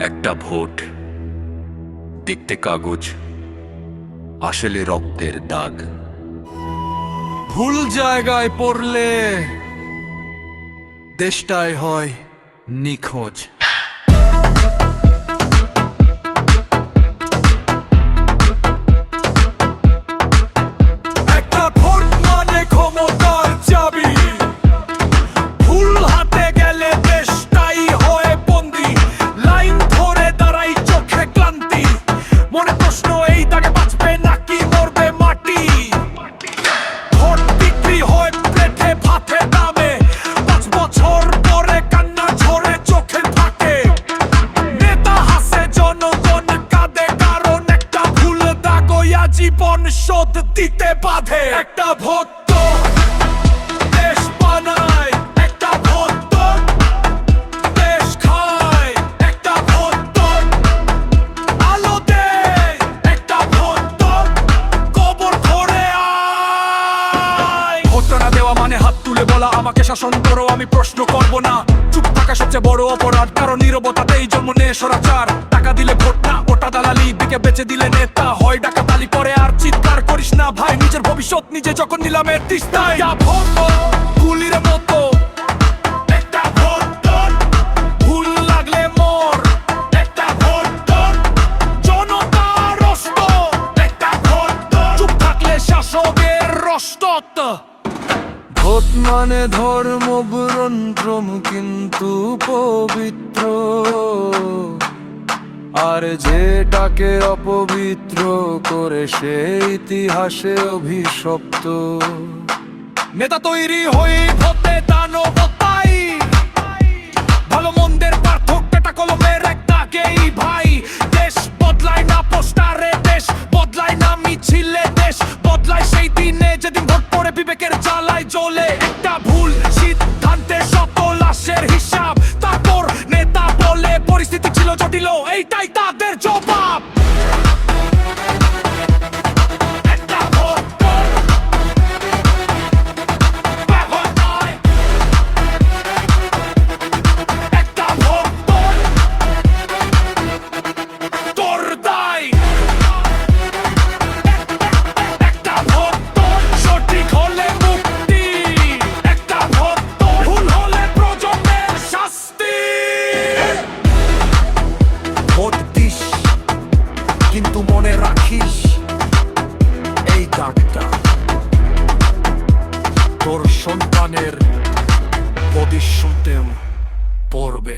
একটা ভোট দেখতে কাগজ, আসলে রক্তের দাগ। ভুল জায়গায় পড়লে দেশটাই হয় নিখোঁজ। একটা ভোট মানে ক্ষমতার চাবি, ভুল হাতে গেলে দেশটাই হয় বন্দি। লাইন ধরে দাঁড়াই, চোখে ক্লান্তি, মনে প্রশ্ন এই দাগে বাঁচবে নাকি মরবে মাটি। ভোট বিক্রি হয় প্লেটে ভাতে দামে, 5 বছর পরে কান্না ঝরে চোখের ফাঁকে। নেতা হাসে, জনগণ কাঁদে, কারণ একটা ভুল দাগয়া জীবন শোধ দিতে বাধে। একটা ভোট তো দেশ বানায়, একটা ভোট তো দেশ খায়, একটা ভোট তো আলো দেয়, একটা ভোট তো কবর ধরে আয়। ভোট না দেওয়া মানে হাত তুলে বলা আমাকে শাসন করো, আমি প্রশ্ন করব না। চুপ থাকা সবচেয়ে বড় অপরাধ, কারণ নীরবতাতেই জন্ম নেয় স্বৈরাচার। টাকা দিলে ভোট না, ওটা দালালি, দিকে বেচে দিলে নেতা হয় ডাকাতালি। পরে আর চিৎকার করিস না ভাই, নিজের ভবিষ্যৎ নিজে যখন নিলামের তিস্তায়। ভোট গুলির মতো, একটা ভোট তোর, ভুল লাগলে মোর, একটা ভোট তোর, জনতার রস্ত, একটা ভোট তোর, চুপ থাকলে শাসকের রস্ত। ভোট মানে ধর্ম ভ্রম কিন্তু পবিত্র, আর যেটাকে অপবিত্র করে সে ইতিহাসে অভিশপ্ত। নেতা তৈরি হয়ে ভোটে দানবতাই, ভালো মন্দের পার্থক্যটা কলমের এক দাগেই ভাই। দেশ বদলায় না পোস্টারে, দেশ বদলায় না মিছিলে, দেশ বদলায় সেই দিনে যেদিন ভোট পড়ে বিবেকের জ্বালায় জ্বলে। একটা ভুল সিদ্ধান্তে শত লাশের হিসাব, তারপর নেতা বলে পরিস্থিতি ছিল জটিল, এইটাই তাদের জবাব। একটা ভোট তোর, ব্যবহার নয়, একটা ভোট তোর, তোর দায়। একটা ভোট তোর, সঠিক হলে মুক্তি, একটা ভোট তোর, ভুল হলে প্রজন্মের শাস্তি। ভোট দিস, কিন্তু মনে রাখিস এই দাগটা তোর সন্তানের ভবিষ্যতেও পড়বে।